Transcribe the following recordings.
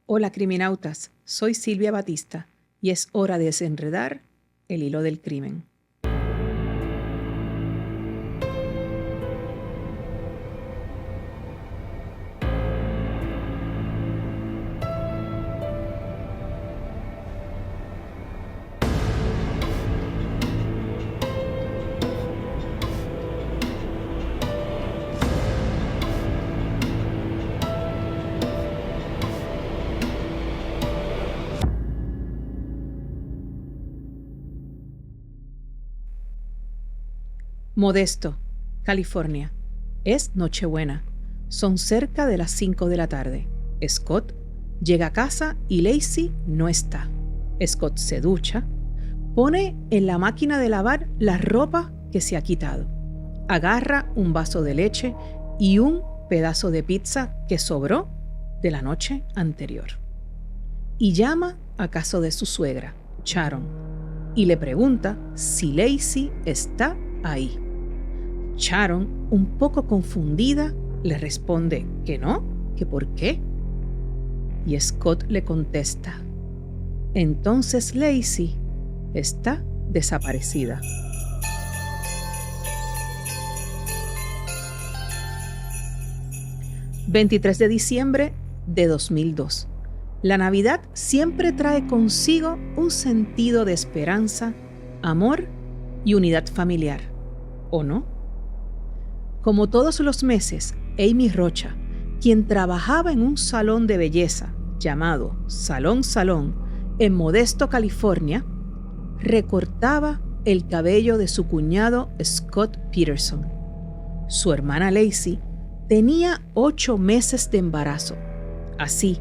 Hola criminautas, soy Silvia Batista y es hora de desenredar el hilo del crimen. Modesto, California. Es Nochebuena. Son cerca de las 5 de la tarde. Scott llega a casa y Lacey no está. Scott se ducha, pone en la máquina de lavar la ropa que se ha quitado, agarra un vaso de leche y un pedazo de pizza que sobró de la noche anterior y llama a casa de su suegra, Sharon, y le pregunta si Lacey está ahí. Sharon, un poco confundida, le responde que no, que por qué. Y Scott le contesta: entonces Lacey está desaparecida. ...23 de diciembre de 2002... La Navidad siempre trae consigo un sentido de esperanza, amor y unidad familiar, ¿o no? Como todos los meses, Amy Rocha, quien trabajaba en un salón de belleza llamado Salón Salón en Modesto, California, recortaba el cabello de su cuñado Scott Peterson. Su hermana Lacey tenía 8 meses de embarazo, así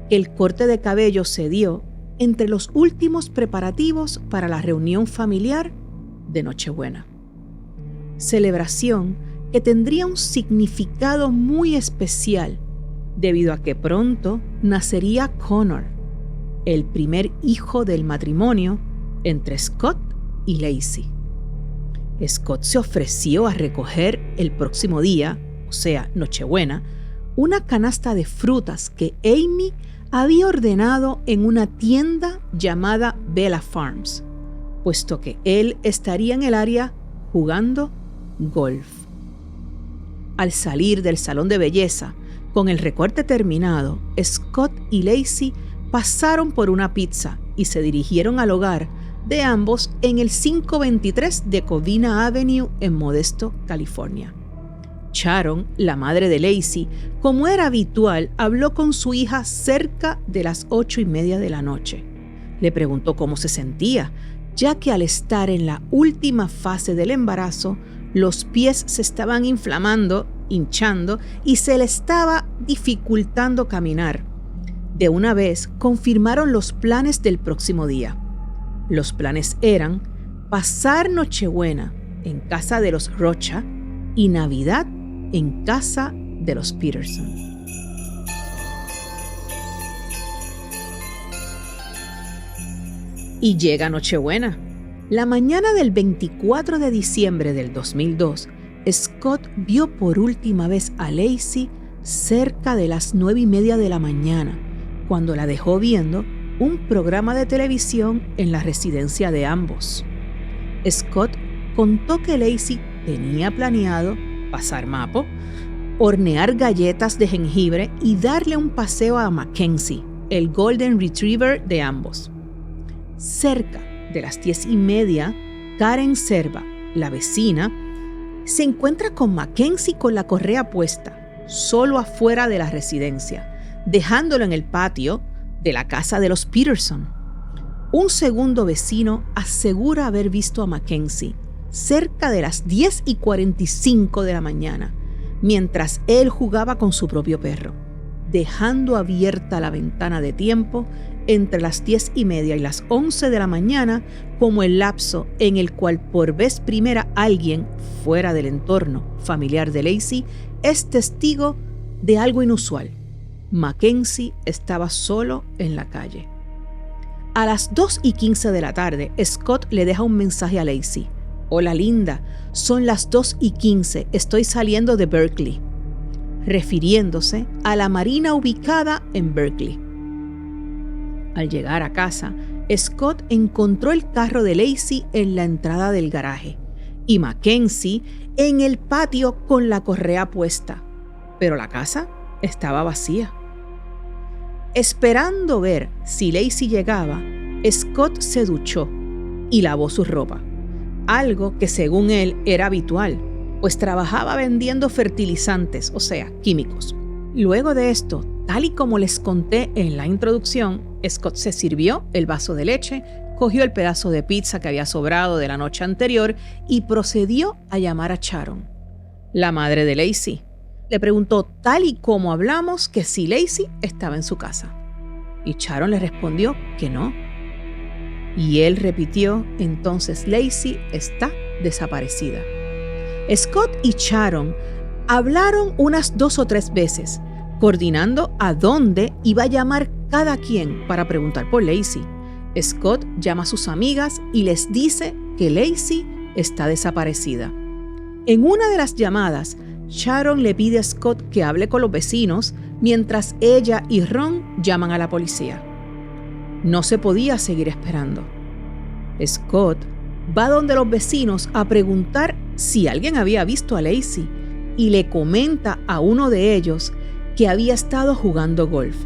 que el corte de cabello se dio entre los últimos preparativos para la reunión familiar de Nochebuena. Celebración que tendría un significado muy especial debido a que pronto nacería Connor, el primer hijo del matrimonio entre Scott y Lacey. Scott se ofreció a recoger el próximo día, o sea, Nochebuena, una canasta de frutas que Amy había ordenado en una tienda llamada Bella Farms, puesto que él estaría en el área jugando golf. Al salir del salón de belleza, con el recorte terminado, Scott y Lacey pasaron por una pizza y se dirigieron al hogar de ambos en el 523 de Covina Avenue en Modesto, California. Sharon, la madre de Lacey, como era habitual, habló con su hija cerca de las 8:30 de la noche. Le preguntó cómo se sentía, ya que al estar en la última fase del embarazo, los pies se estaban inflamando, hinchando y se le estaba dificultando caminar. De una vez confirmaron los planes del próximo día. Los planes eran pasar Nochebuena en casa de los Rocha y Navidad en casa de los Peterson. Y llega Nochebuena. La mañana del 24 de diciembre del 2002, Scott vio por última vez a Lacey cerca de las 9:30 de la mañana, cuando la dejó viendo un programa de televisión en la residencia de ambos. Scott contó que Lacey tenía planeado pasar Mapo, hornear galletas de jengibre y darle un paseo a Mackenzie, el Golden Retriever de ambos. Cerca de las 10:30, Karen Serva, la vecina, se encuentra con Mackenzie con la correa puesta, solo afuera de la residencia, dejándolo en el patio de la casa de los Peterson. Un segundo vecino asegura haber visto a Mackenzie cerca de las 10:45 de la mañana, mientras él jugaba con su propio perro, dejando abierta la ventana de tiempo entre las 10:30 y las 11 de la mañana como el lapso en el cual por vez primera alguien fuera del entorno familiar de Lacey es testigo de algo inusual. Mackenzie estaba solo en la calle. A las 2:15 de la tarde, Scott le deja un mensaje a Lacey. Hola linda, son las 2:15, estoy saliendo de Berkeley, refiriéndose a la marina ubicada en Berkeley. Al llegar a casa, Scott encontró el carro de Lacey en la entrada del garaje y Mackenzie en el patio con la correa puesta, pero la casa estaba vacía. Esperando ver si Lacey llegaba, Scott se duchó y lavó su ropa, algo que según él era habitual, pues trabajaba vendiendo fertilizantes, o sea, químicos. Luego de esto, tal y como les conté en la introducción, Scott se sirvió el vaso de leche, cogió el pedazo de pizza que había sobrado de la noche anterior y procedió a llamar a Sharon, la madre de Lacey. Le preguntó tal y como hablamos que si Lacey estaba en su casa. Y Sharon le respondió que no. Y él repitió, entonces Lacey está desaparecida. Scott y Sharon hablaron unas 2 o 3 veces, coordinando a dónde iba a llamar cada quien para preguntar por Lacey. Scott llama a sus amigas y les dice que Lacey está desaparecida. En una de las llamadas, Sharon le pide a Scott que hable con los vecinos mientras ella y Ron llaman a la policía. No se podía seguir esperando. Scott va donde los vecinos a preguntar si alguien había visto a Lacey y le comenta a uno de ellos que había estado jugando golf.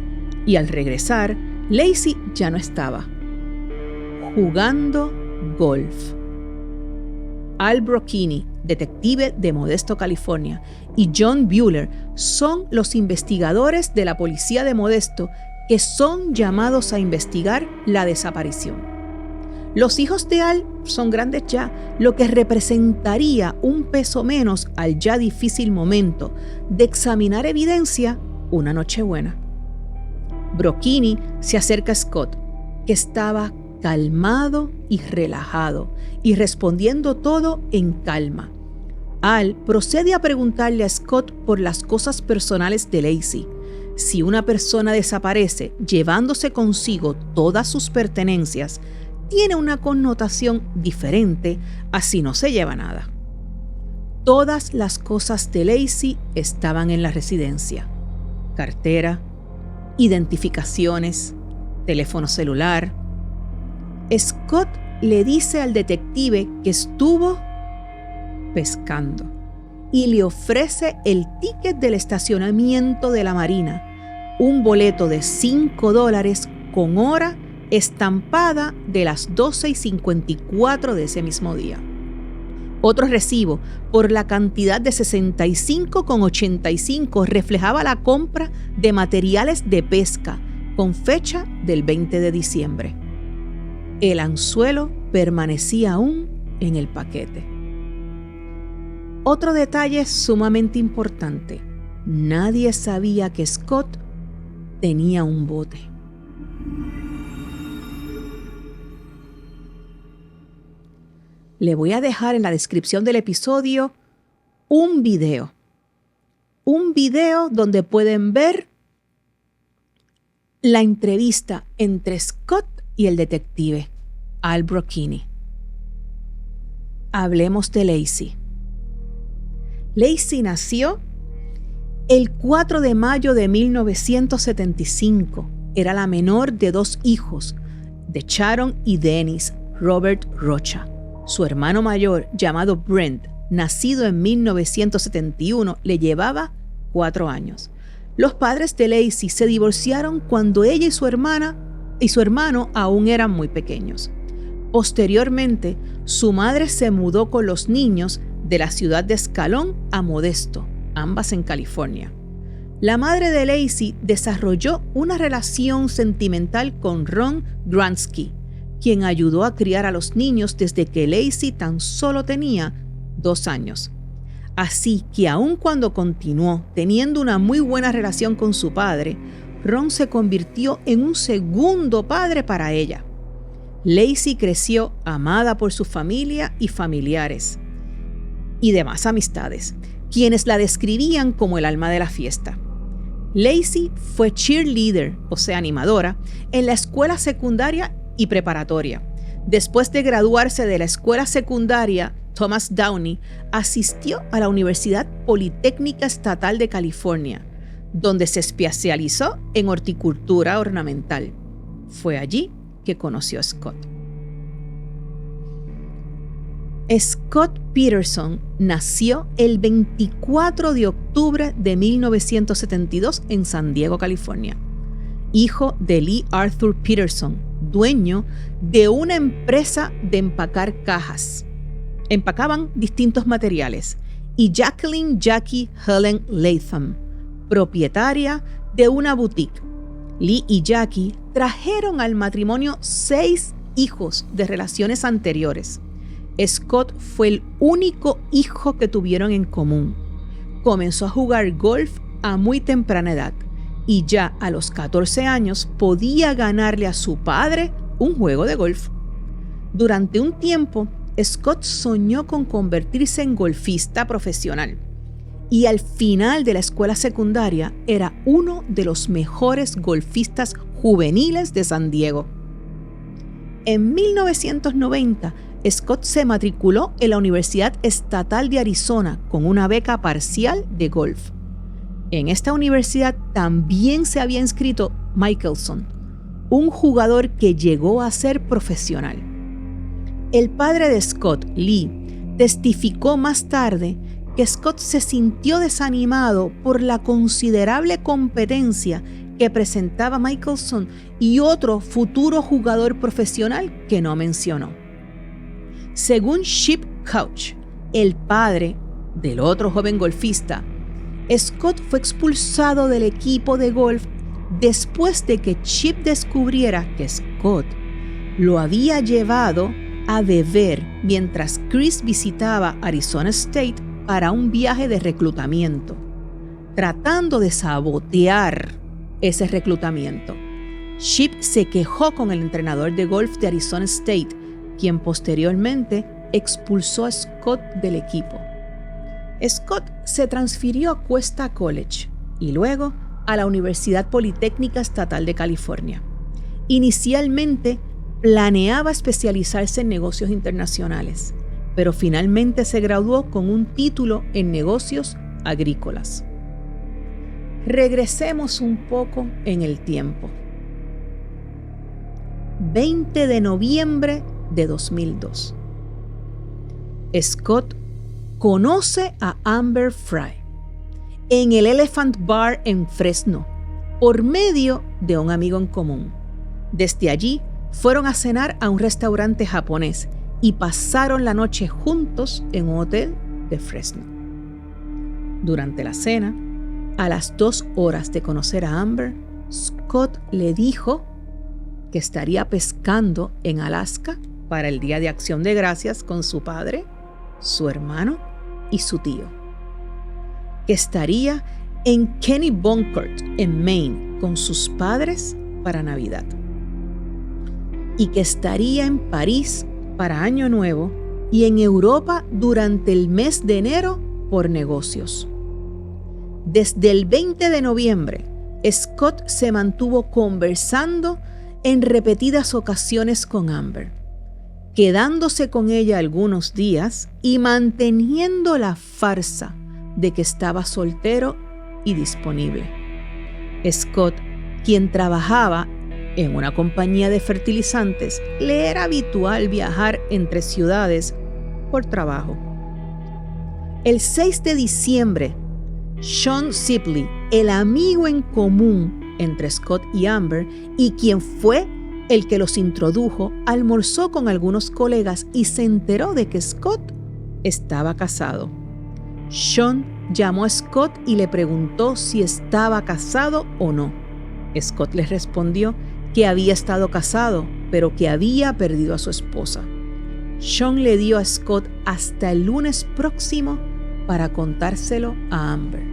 Y al regresar, Lacey ya no estaba. Jugando golf. Al Brocchini, detective de Modesto, California, y John Bueller son los investigadores de la policía de Modesto que son llamados a investigar la desaparición. Los hijos de Al son grandes ya, lo que representaría un peso menos al ya difícil momento de examinar evidencia una noche buena. Brocchini se acerca a Scott, que estaba calmado y relajado, y respondiendo todo en calma. Al procede a preguntarle a Scott por las cosas personales de Lacey. Si una persona desaparece llevándose consigo todas sus pertenencias, tiene una connotación diferente a si no se lleva nada. Todas las cosas de Lacey estaban en la residencia: cartera, identificaciones, teléfono celular. Scott le dice al detective que estuvo pescando y le ofrece el ticket del estacionamiento de la Marina, un boleto de $5 con hora estampada de las 12:54 de ese mismo día. Otro recibo por la cantidad de $65,85 reflejaba la compra de materiales de pesca con fecha del 20 de diciembre. El anzuelo permanecía aún en el paquete. Otro detalle sumamente importante: nadie sabía que Scott tenía un bote. Le voy a dejar en la descripción del episodio un video donde pueden ver la entrevista entre Scott y el detective Al Brocchini. Hablemos de Lacey. Lacey nació el 4 de mayo de 1975. Era la menor de 2 hijos, de Sharon y Dennis Robert Rocha. Su hermano mayor, llamado Brent, nacido en 1971, le llevaba 4 años. Los padres de Lacey se divorciaron cuando ella y su hermano aún eran muy pequeños. Posteriormente, su madre se mudó con los niños de la ciudad de Escalón a Modesto, ambas en California. La madre de Lacey desarrolló una relación sentimental con Ron Gransky, quien ayudó a criar a los niños desde que Lacey tan solo tenía 2 años. Así que aun cuando continuó teniendo una muy buena relación con su padre, Ron se convirtió en un segundo padre para ella. Lacey creció amada por su familia y familiares y demás amistades, quienes la describían como el alma de la fiesta. Lacey fue cheerleader, o sea, animadora, en la escuela secundaria y preparatoria. Después de graduarse de la escuela secundaria Thomas Downey, asistió a la Universidad Politécnica Estatal de California, donde se especializó en horticultura ornamental. Fue allí que conoció a Scott. Scott Peterson nació el 24 de octubre de 1972 en San Diego, California, hijo de Lee Arthur Peterson, dueño de una empresa de empacar cajas. Empacaban distintos materiales, y Jacqueline Jackie Helen Latham, propietaria de una boutique. Lee y Jackie trajeron al matrimonio 6 hijos de relaciones anteriores. Scott fue el único hijo que tuvieron en común. Comenzó a jugar golf a muy temprana edad y ya a los 14 años podía ganarle a su padre un juego de golf. Durante un tiempo, Scott soñó con convertirse en golfista profesional y al final de la escuela secundaria era uno de los mejores golfistas juveniles de San Diego. En 1990, Scott se matriculó en la Universidad Estatal de Arizona con una beca parcial de golf. En esta universidad también se había inscrito Mickelson, un jugador que llegó a ser profesional. El padre de Scott, Lee, testificó más tarde que Scott se sintió desanimado por la considerable competencia que presentaba Mickelson y otro futuro jugador profesional que no mencionó. Según Chip Couch, el padre del otro joven golfista, Scott fue expulsado del equipo de golf después de que Chip descubriera que Scott lo había llevado a beber mientras Chris visitaba Arizona State para un viaje de reclutamiento, tratando de sabotear ese reclutamiento. Chip se quejó con el entrenador de golf de Arizona State, quien posteriormente expulsó a Scott del equipo. Scott se transfirió a Cuesta College y luego a la Universidad Politécnica Estatal de California. Inicialmente planeaba especializarse en negocios internacionales, pero finalmente se graduó con un título en negocios agrícolas. Regresemos un poco en el tiempo. 20 de noviembre de 2002. Scott conoce a Amber Frey en el Elephant Bar en Fresno por medio de un amigo en común. Desde allí fueron a cenar a un restaurante japonés y pasaron la noche juntos en un hotel de Fresno. Durante la cena, a las 2 horas de conocer a Amber, Scott le dijo que estaría pescando en Alaska para el Día de Acción de Gracias con su padre, su hermano y su tío. Que estaría en Kennebunk, en Maine, con sus padres para Navidad. Y que estaría en París para Año Nuevo y en Europa durante el mes de enero por negocios. Desde el 20 de noviembre, Scott se mantuvo conversando en repetidas ocasiones con Amber, quedándose con ella algunos días y manteniendo la farsa de que estaba soltero y disponible. Scott, quien trabajaba en una compañía de fertilizantes, le era habitual viajar entre ciudades por trabajo. El 6 de diciembre, Sean Sibley, el amigo en común entre Scott y Amber y quien fue el que los introdujo, almorzó con algunos colegas y se enteró de que Scott estaba casado. Sean llamó a Scott y le preguntó si estaba casado o no. Scott le respondió que había estado casado, pero que había perdido a su esposa. Sean le dio a Scott hasta el lunes próximo para contárselo a Amber.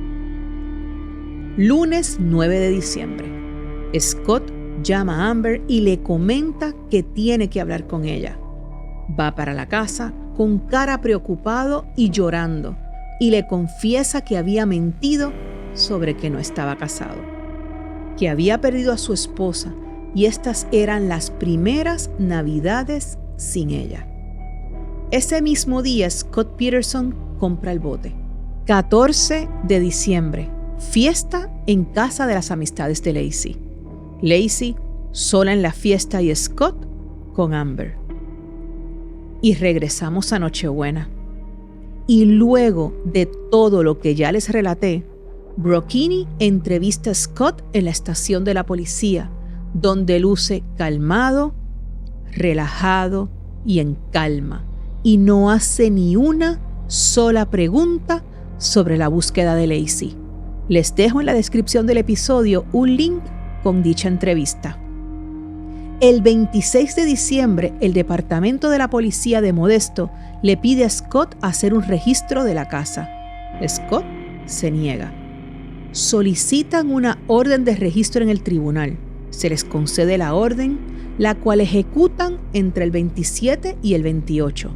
Lunes 9 de diciembre. Scott llama a Amber y le comenta que tiene que hablar con ella. Va para la casa con cara preocupado y llorando y le confiesa que había mentido sobre que no estaba casado, que había perdido a su esposa y estas eran las primeras Navidades sin ella. Ese mismo día, Scott Peterson compra el bote. 14 de diciembre, fiesta en casa de las amistades de Lacey. Lacey, sola en la fiesta y Scott con Amber. Y regresamos a Nochebuena. Y luego de todo lo que ya les relaté, Brocchini entrevista a Scott en la estación de la policía, donde luce calmado, relajado y en calma, y no hace ni una sola pregunta sobre la búsqueda de Lacey. Les dejo en la descripción del episodio un link con dicha entrevista. El 26 de diciembre, el departamento de la policía de Modesto le pide a Scott hacer un registro de la casa. Scott se niega. Solicitan una orden de registro en el tribunal. Se les concede la orden, la cual ejecutan entre el 27 y el 28.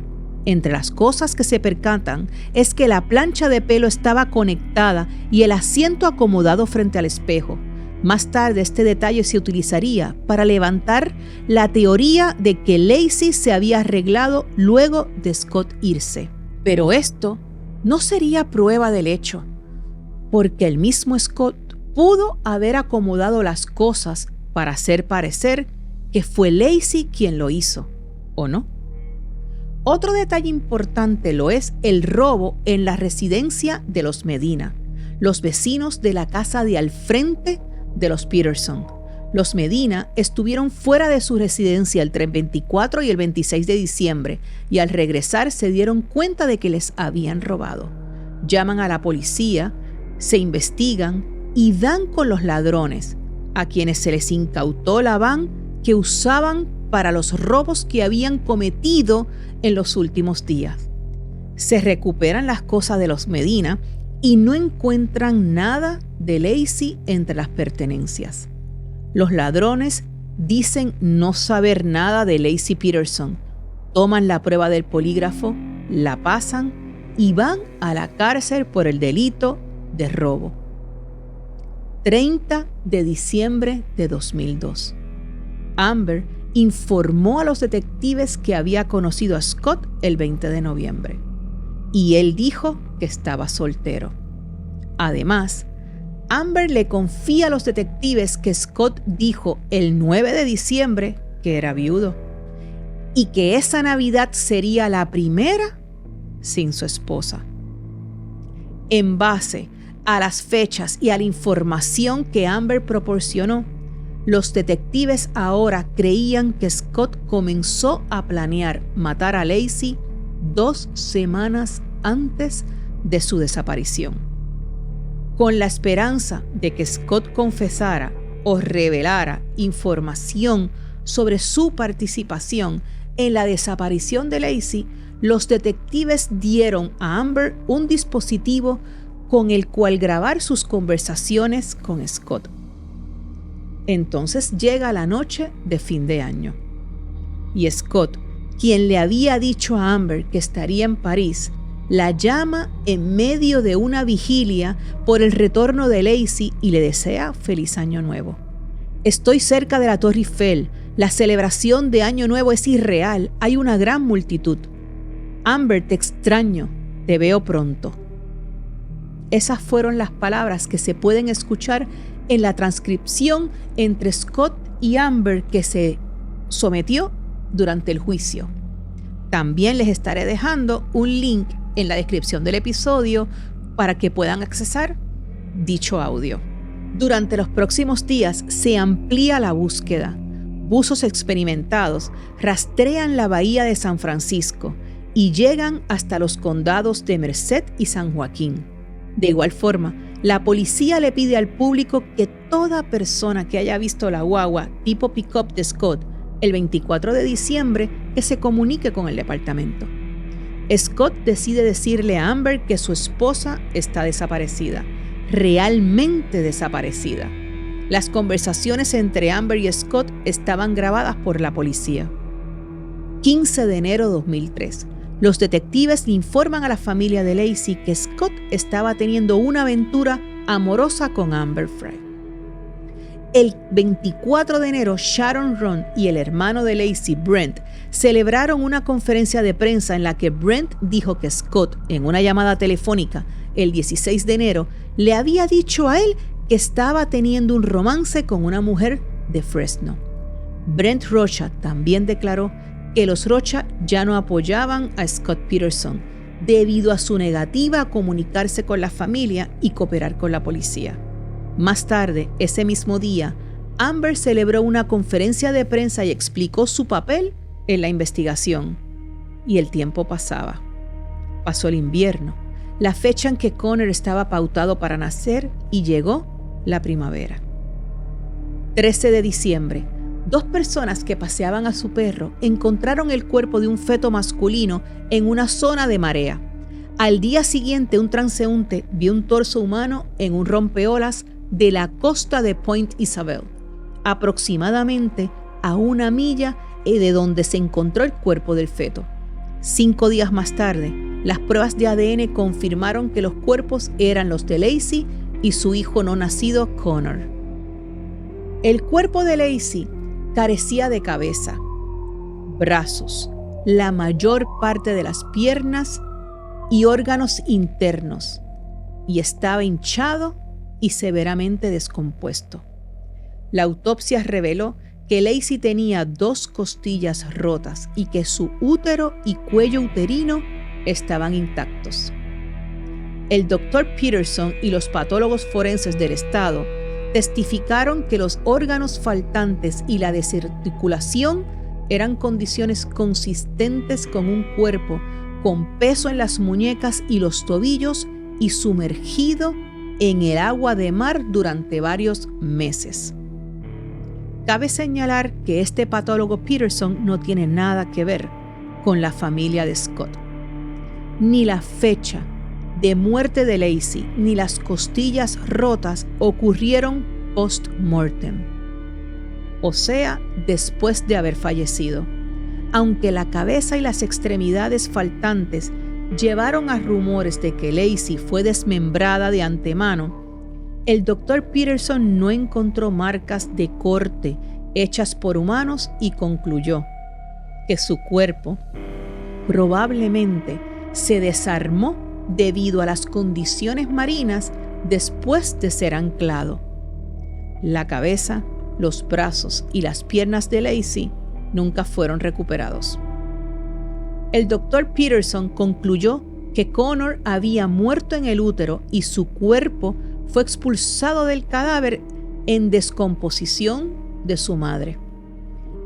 Entre las cosas que se percatan es que la plancha de pelo estaba conectada y el asiento acomodado frente al espejo. Más tarde este detalle se utilizaría para levantar la teoría de que Lacey se había arreglado luego de Scott irse. Pero esto no sería prueba del hecho, porque el mismo Scott pudo haber acomodado las cosas para hacer parecer que fue Lacey quien lo hizo, ¿o no? Otro detalle importante lo es el robo en la residencia de los Medina, los vecinos de la casa de al frente de los Peterson. Los Medina estuvieron fuera de su residencia el 24 y el 26 de diciembre y al regresar se dieron cuenta de que les habían robado. Llaman a la policía, se investigan y dan con los ladrones, a quienes se les incautó la van que usaban para los robos que habían cometido en los últimos días. Se recuperan las cosas de los Medina y no encuentran nada de Lacey entre las pertenencias. Los ladrones dicen no saber nada de Lacey Peterson, toman la prueba del polígrafo, la pasan y van a la cárcel por el delito de robo. 30 de diciembre de 2002. Amber informó a los detectives que había conocido a Scott el 20 de noviembre. Y él dijo que estaba soltero. Además, Amber le confía a los detectives que Scott dijo el 9 de diciembre que era viudo y que esa Navidad sería la primera sin su esposa. En base a las fechas y a la información que Amber proporcionó, los detectives ahora creían que Scott comenzó a planear matar a Lacey 2 semanas antes de su desaparición. Con la esperanza de que Scott confesara o revelara información sobre su participación en la desaparición de Lacey, los detectives dieron a Amber un dispositivo con el cual grabar sus conversaciones con Scott. Entonces llega la noche de fin de año y Scott, quien le había dicho a Amber que estaría en París, la llama en medio de una vigilia por el retorno de Lacey y le desea feliz año nuevo. Estoy cerca de la Torre Eiffel. La celebración de año nuevo es irreal. Hay una gran multitud. Amber, te extraño. Te veo pronto. Esas fueron las palabras que se pueden escuchar en la transcripción entre Scott y Amber que se sometió durante el juicio. También les estaré dejando un link en la descripción del episodio para que puedan accesar dicho audio. Durante los próximos días se amplía la búsqueda. Buzos experimentados rastrean la bahía de San Francisco y llegan hasta los condados de Merced y San Joaquín. De igual forma, la policía le pide al público que toda persona que haya visto la guagua tipo pick-up de Scott el 24 de diciembre que se comunique con el departamento. Scott decide decirle a Amber que su esposa está desaparecida, realmente desaparecida. Las conversaciones entre Amber y Scott estaban grabadas por la policía. 15 de enero de 2003. Los detectives le informan a la familia de Lacey que Scott estaba teniendo una aventura amorosa con Amber Frey. El 24 de enero, Sharon Ron y el hermano de Lacey, Brent, celebraron una conferencia de prensa en la que Brent dijo que Scott, en una llamada telefónica el 16 de enero, le había dicho a él que estaba teniendo un romance con una mujer de Fresno. Brent Rocha también declaró que los Rocha ya no apoyaban a Scott Peterson debido a su negativa a comunicarse con la familia y cooperar con la policía. Más tarde, ese mismo día, Amber celebró una conferencia de prensa y explicó su papel en la investigación. Y el tiempo pasaba. Pasó el invierno, la fecha en que Conner estaba pautado para nacer, y llegó la primavera. 13 de diciembre, 2 personas que paseaban a su perro encontraron el cuerpo de un feto masculino en una zona de marea. Al día siguiente, un transeúnte vio un torso humano en un rompeolas de la costa de Point Isabel, aproximadamente a 1 milla de donde se encontró el cuerpo del feto. 5 días más tarde, las pruebas de ADN confirmaron que los cuerpos eran los de Laci y su hijo no nacido, Conner. El cuerpo de Laci carecía de cabeza, brazos, la mayor parte de las piernas y órganos internos, y estaba hinchado y severamente descompuesto. La autopsia reveló que Laci tenía 2 costillas rotas y que su útero y cuello uterino estaban intactos. El doctor Peterson y los patólogos forenses del estado testificaron que los órganos faltantes y la desarticulación eran condiciones consistentes con un cuerpo con peso en las muñecas y los tobillos y sumergido en el agua de mar durante varios meses. Cabe señalar que este patólogo Peterson no tiene nada que ver con la familia de Scott. Ni la fecha de muerte de Laci ni las costillas rotas ocurrieron post-mortem, o sea, después de haber fallecido. Aunque la cabeza y las extremidades faltantes llevaron a rumores de que Laci fue desmembrada de antemano, el Dr. Peterson no encontró marcas de corte hechas por humanos y concluyó que su cuerpo probablemente se desarmó debido a las condiciones marinas después de ser anclado. La cabeza, los brazos y las piernas de Laci nunca fueron recuperados. El Dr. Peterson concluyó que Conner había muerto en el útero y su cuerpo fue expulsado del cadáver en descomposición de su madre.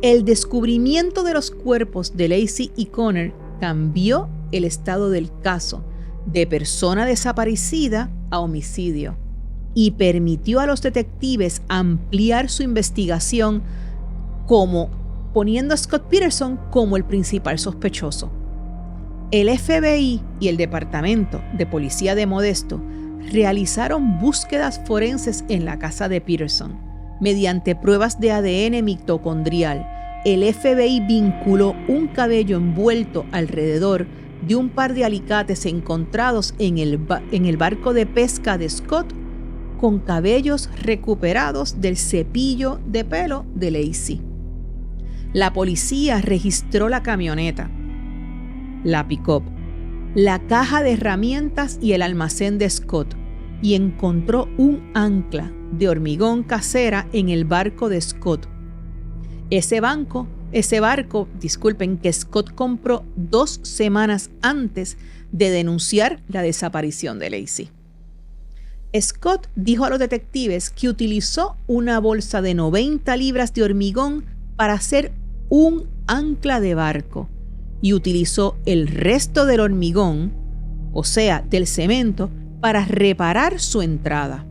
El descubrimiento de los cuerpos de Laci y Conner cambió el estado del caso de persona desaparecida a homicidio y permitió a los detectives ampliar su investigación poniendo a Scott Peterson como el principal sospechoso. El FBI y el Departamento de Policía de Modesto realizaron búsquedas forenses en la casa de Peterson. Mediante pruebas de ADN mitocondrial, el FBI vinculó un cabello envuelto alrededor de un par de alicates encontrados en el barco de pesca de Scott con cabellos recuperados del cepillo de pelo de Laci. La policía registró la camioneta, la pick-up, la caja de herramientas y el almacén de Scott y encontró un ancla de hormigón casera en el barco de Scott. Ese barco, que Scott compró 2 semanas antes de denunciar la desaparición de Laci. Scott dijo a los detectives que utilizó una bolsa de 90 libras de hormigón para hacer un ancla de barco y utilizó el resto del hormigón, o sea, del cemento, para reparar su entrada.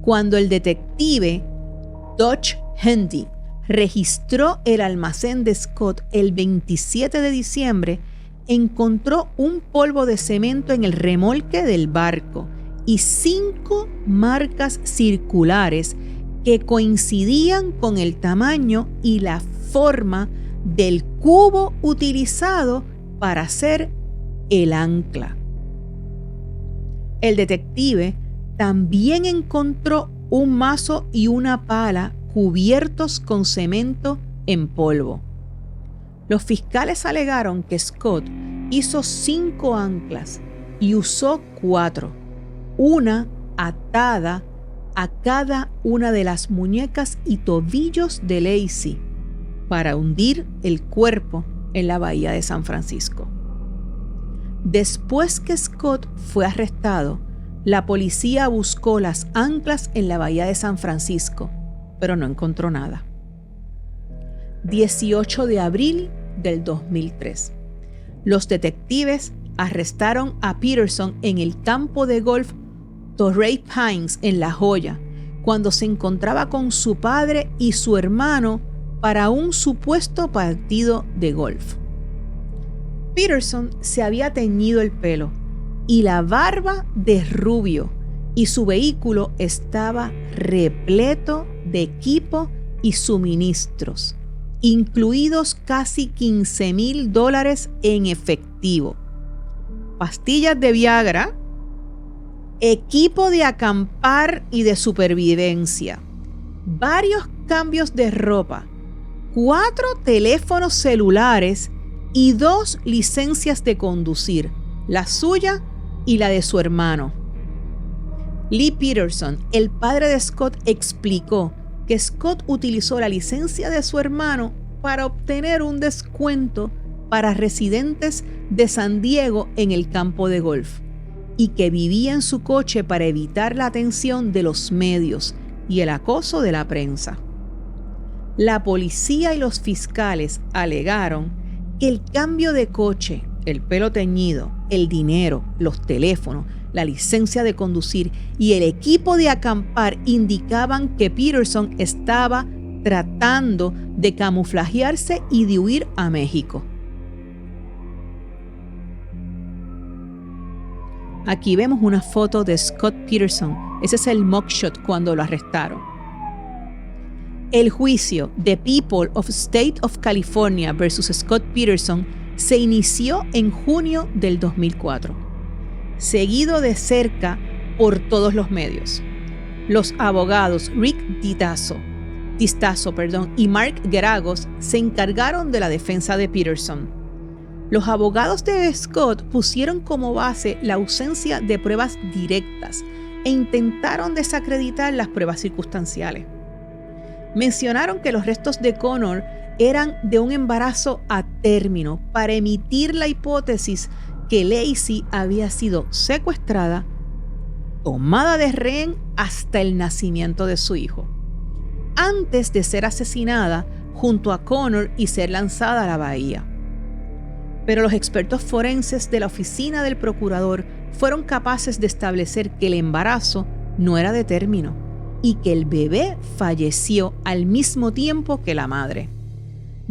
Cuando el detective Dodge Hendy registró el almacén de Scott el 27 de diciembre, encontró un polvo de cemento en el remolque del barco y 5 marcas circulares que coincidían con el tamaño y la forma del cubo utilizado para hacer el ancla. El detective también encontró un mazo y una pala cubiertos con cemento en polvo. Los fiscales alegaron que Scott hizo 5 anclas y usó 4, una atada a cada una de las muñecas y tobillos de Laci para hundir el cuerpo en la bahía de San Francisco. Después que Scott fue arrestado, la policía buscó las anclas en la bahía de San Francisco, pero no encontró nada. 18 de abril del 2003. Los detectives arrestaron a Peterson en el campo de golf Torrey Pines en La Joya, cuando se encontraba con su padre y su hermano para un supuesto partido de golf. Peterson se había teñido el pelo y la barba de rubio, y su vehículo estaba repleto de equipo y suministros, incluidos casi $15,000 en efectivo, pastillas de Viagra, equipo de acampar y de supervivencia, varios cambios de ropa, 4 teléfonos celulares y 2 licencias de conducir, la suya y la de su hermano. Lee Peterson, el padre de Scott, explicó que Scott utilizó la licencia de su hermano para obtener un descuento para residentes de San Diego en el campo de golf, y que vivía en su coche para evitar la atención de los medios y el acoso de la prensa. La policía y los fiscales alegaron que el cambio de coche, el pelo teñido, el dinero, los teléfonos, la licencia de conducir y el equipo de acampar indicaban que Peterson estaba tratando de camuflajearse y de huir a México. Aquí vemos una foto de Scott Peterson. Ese es el mugshot cuando lo arrestaron. El juicio The People of State of California versus Scott Peterson se inició en junio del 2004, seguido de cerca por todos los medios. Los abogados Rick Distaso y Mark Geragos se encargaron de la defensa de Peterson. Los abogados de Scott pusieron como base la ausencia de pruebas directas e intentaron desacreditar las pruebas circunstanciales. Mencionaron que los restos de Connor eran de un embarazo a término para emitir la hipótesis que Laci había sido secuestrada, tomada de rehén hasta el nacimiento de su hijo, antes de ser asesinada junto a Connor y ser lanzada a la bahía. Pero los expertos forenses de la oficina del procurador fueron capaces de establecer que el embarazo no era de término y que el bebé falleció al mismo tiempo que la madre.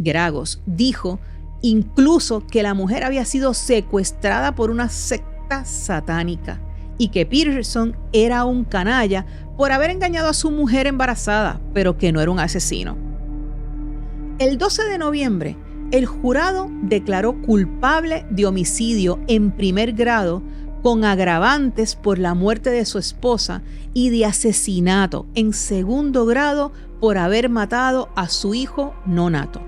Geragos dijo incluso que la mujer había sido secuestrada por una secta satánica y que Peterson era un canalla por haber engañado a su mujer embarazada, pero que no era un asesino. El 12 de noviembre, el jurado declaró culpable de homicidio en primer grado con agravantes por la muerte de su esposa y de asesinato en segundo grado por haber matado a su hijo no nato.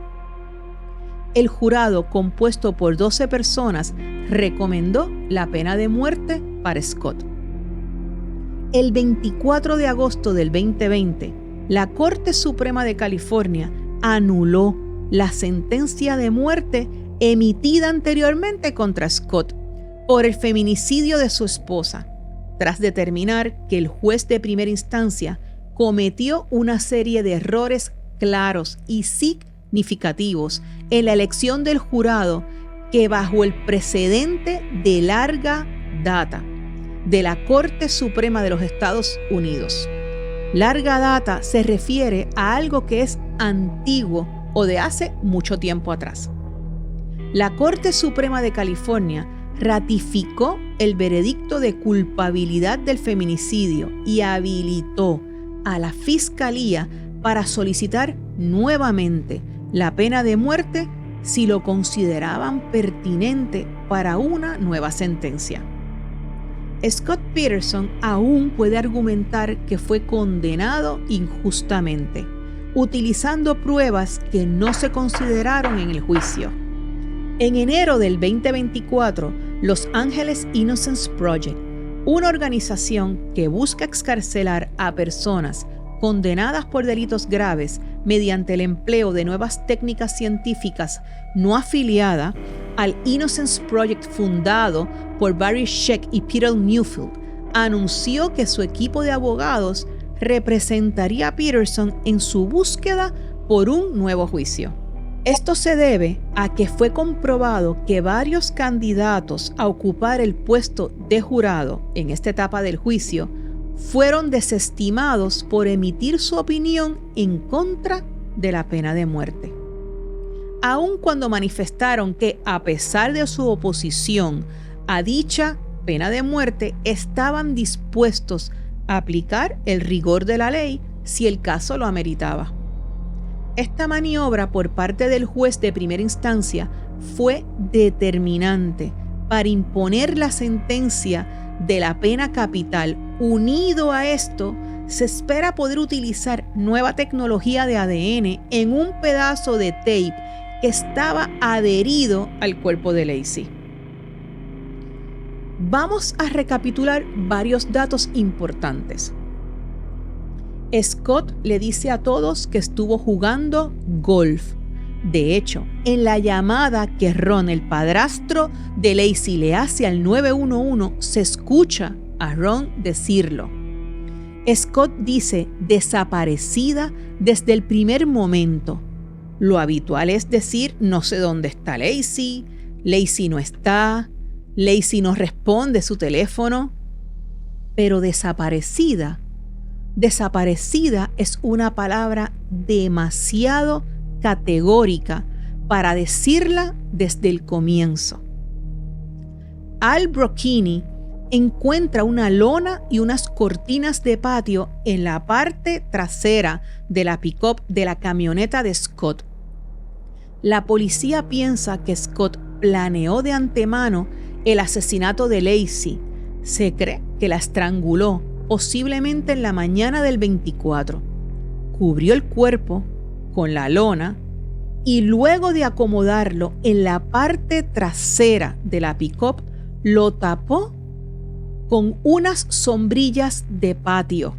El jurado, compuesto por 12 personas, recomendó la pena de muerte para Scott. El 24 de agosto del 2020, la Corte Suprema de California anuló la sentencia de muerte emitida anteriormente contra Scott por el feminicidio de su esposa, tras determinar que el juez de primera instancia cometió una serie de errores claros y significativos en la elección del jurado que, bajo el precedente de larga data de la Corte Suprema de los Estados Unidos. Larga data se refiere a algo que es antiguo o de hace mucho tiempo atrás. La Corte Suprema de California ratificó el veredicto de culpabilidad del feminicidio y habilitó a la Fiscalía para solicitar nuevamente la pena de muerte si lo consideraban pertinente para una nueva sentencia. Scott Peterson aún puede argumentar que fue condenado injustamente, utilizando pruebas que no se consideraron en el juicio. En enero del 2024, Los Angeles Innocence Project una organización que busca excarcelar a personas condenadas por delitos graves mediante el empleo de nuevas técnicas científicas no afiliada al Innocence Project fundado por Barry Scheck y Peter Newfield, anunció que su equipo de abogados representaría a Peterson en su búsqueda por un nuevo juicio. Esto se debe a que fue comprobado que varios candidatos a ocupar el puesto de jurado en esta etapa del juicio fueron desestimados por emitir su opinión en contra de la pena de muerte. Aun cuando manifestaron que, a pesar de su oposición a dicha pena de muerte, estaban dispuestos a aplicar el rigor de la ley si el caso lo ameritaba. Esta maniobra por parte del juez de primera instancia fue determinante para imponer la sentencia de la pena capital. Unido a esto, se espera poder utilizar nueva tecnología de ADN en un pedazo de tape que estaba adherido al cuerpo de Laci. Vamos a recapitular varios datos importantes. Scott le dice a todos que estuvo jugando golf. De hecho, en la llamada que Ron, el padrastro de Laci, le hace al 911, se escucha a Ron decirlo. Scott dice desaparecida desde el primer momento. Lo habitual es decir no sé dónde está Laci, Laci no está, Laci no responde su teléfono. Pero desaparecida es una palabra demasiado categórica para decirla desde el comienzo. Al Brocchini encuentra una lona y unas cortinas de patio en la parte trasera de la pick-up de la camioneta de Scott. La policía piensa que Scott planeó de antemano el asesinato de Laci. Se cree que la estranguló, posiblemente en la mañana del 24. Cubrió el cuerpo con la lona y luego de acomodarlo en la parte trasera de la pick-up, lo tapó con unas sombrillas de patio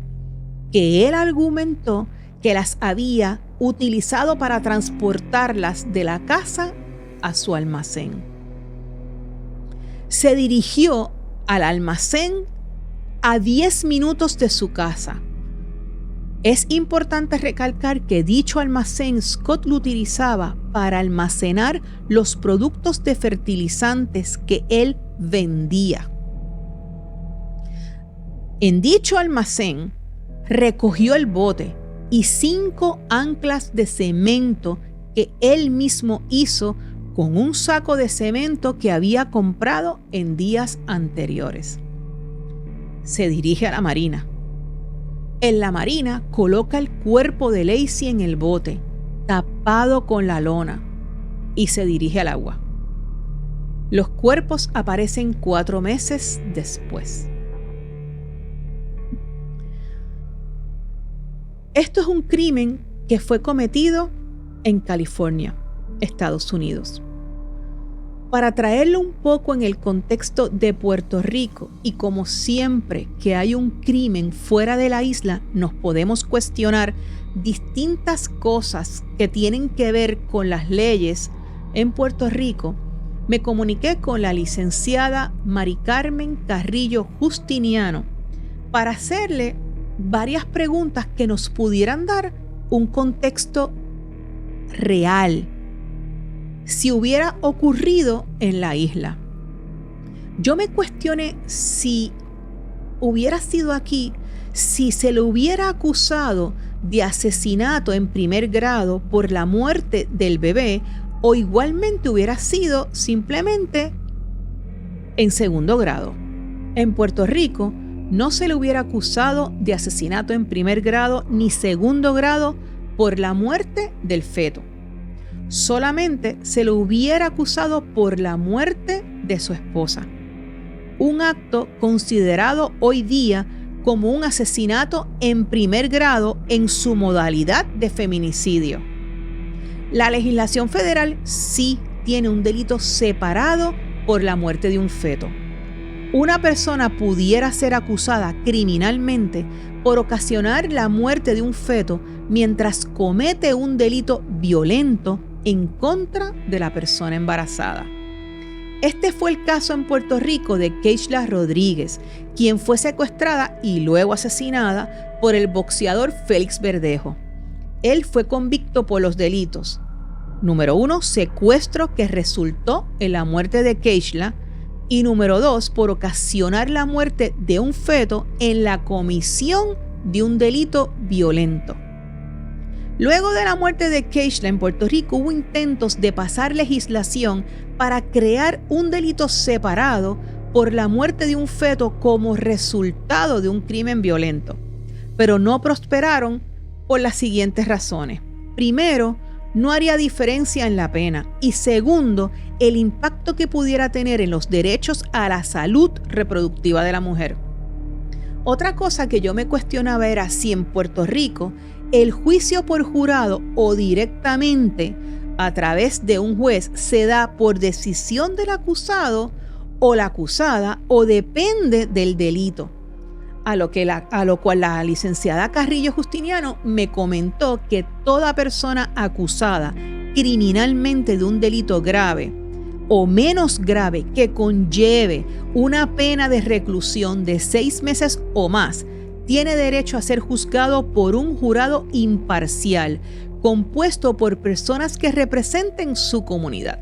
que él argumentó que las había utilizado para transportarlas de la casa a su almacén. Se dirigió al almacén a 10 minutos de su casa. Es importante recalcar que dicho almacén Scott lo utilizaba para almacenar los productos de fertilizantes que él vendía. En dicho almacén recogió el bote y 5 anclas de cemento que él mismo hizo con un saco de cemento que había comprado en días anteriores. Se dirige a la marina. En la marina coloca el cuerpo de Laci en el bote, tapado con la lona, y se dirige al agua. Los cuerpos aparecen 4 meses después. Esto es un crimen que fue cometido en California, Estados Unidos. Para traerlo un poco en el contexto de Puerto Rico, y como siempre que hay un crimen fuera de la isla, nos podemos cuestionar distintas cosas que tienen que ver con las leyes en Puerto Rico, me comuniqué con la licenciada Mari Carmen Carrillo Justiniano para hacerle varias preguntas que nos pudieran dar un contexto real si hubiera ocurrido en la isla. Yo me cuestioné si hubiera sido aquí, si se le hubiera acusado de asesinato en primer grado por la muerte del bebé, o igualmente hubiera sido simplemente en segundo grado. En Puerto Rico no se le hubiera acusado de asesinato en primer grado ni segundo grado por la muerte del feto. Solamente se lo hubiera acusado por la muerte de su esposa. Un acto considerado hoy día como un asesinato en primer grado en su modalidad de feminicidio. La legislación federal sí tiene un delito separado por la muerte de un feto. una persona pudiera ser acusada criminalmente por ocasionar la muerte de un feto mientras comete un delito violento en contra de la persona embarazada. Este fue el caso en Puerto Rico de Keishla Rodríguez, quien fue secuestrada y luego asesinada por el boxeador Félix Verdejo. Él fue convicto por los delitos: número 1, secuestro que resultó en la muerte de Keishla, y número 2, por ocasionar la muerte de un feto en la comisión de un delito violento. Luego de la muerte de Keishla en Puerto Rico hubo intentos de pasar legislación para crear un delito separado por la muerte de un feto como resultado de un crimen violento, pero no prosperaron por las siguientes razones. Primero, no haría diferencia en la pena, y segundo, el impacto que pudiera tener en los derechos a la salud reproductiva de la mujer. Otra cosa que yo me cuestionaba era si en Puerto Rico el juicio por jurado o directamente a través de un juez se da por decisión del acusado o la acusada, o depende del delito. A lo cual la licenciada Carrillo Justiniano me comentó que toda persona acusada criminalmente de un delito grave o menos grave que conlleve una pena de reclusión de 6 meses o más tiene derecho a ser juzgado por un jurado imparcial, compuesto por personas que representen su comunidad.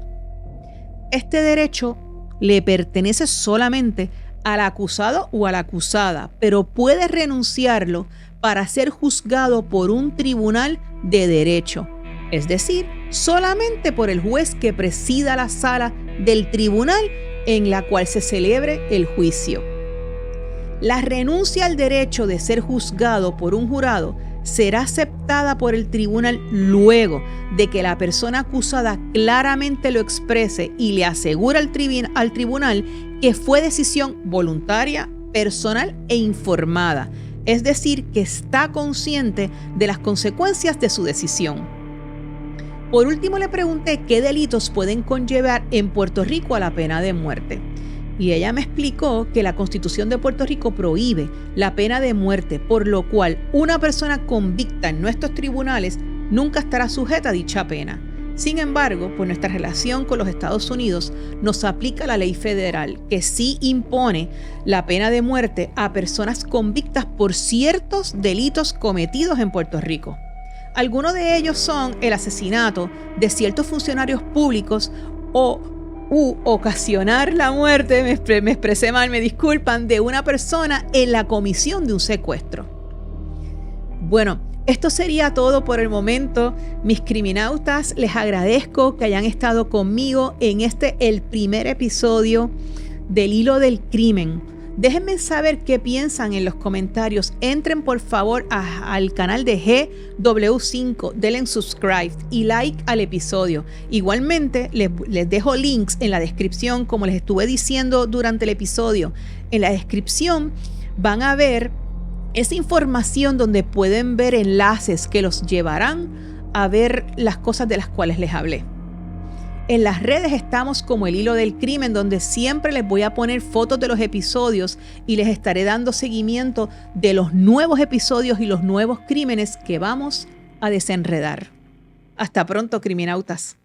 Este derecho le pertenece solamente al acusado o a la acusada, pero puede renunciarlo para ser juzgado por un tribunal de derecho, es decir, solamente por el juez que presida la sala del tribunal en la cual se celebre el juicio. La renuncia al derecho de ser juzgado por un jurado será aceptada por el tribunal luego de que la persona acusada claramente lo exprese y le asegura al tribunal que fue decisión voluntaria, personal e informada, es decir, que está consciente de las consecuencias de su decisión. Por último, le pregunté qué delitos pueden conllevar en Puerto Rico a la pena de muerte. Y ella me explicó que la Constitución de Puerto Rico prohíbe la pena de muerte, por lo cual una persona convicta en nuestros tribunales nunca estará sujeta a dicha pena. Sin embargo, por nuestra relación con los Estados Unidos, nos aplica la ley federal que sí impone la pena de muerte a personas convictas por ciertos delitos cometidos en Puerto Rico. Algunos de ellos son el asesinato de ciertos funcionarios públicos u ocasionar la muerte, me expresé mal, me disculpan, de una persona en la comisión de un secuestro. Bueno, esto sería todo por el momento. Mis criminautas, les agradezco que hayan estado conmigo en el primer episodio del Hilo del Crimen. Déjenme saber qué piensan en los comentarios. Entren por favor al canal de GW5, denle subscribe y like al episodio. Igualmente les dejo links en la descripción, como les estuve diciendo durante el episodio. En la descripción van a ver esa información donde pueden ver enlaces que los llevarán a ver las cosas de las cuales les hablé. En las redes estamos como el Hilo del Crimen, donde siempre les voy a poner fotos de los episodios y les estaré dando seguimiento de los nuevos episodios y los nuevos crímenes que vamos a desenredar. Hasta pronto, criminautas.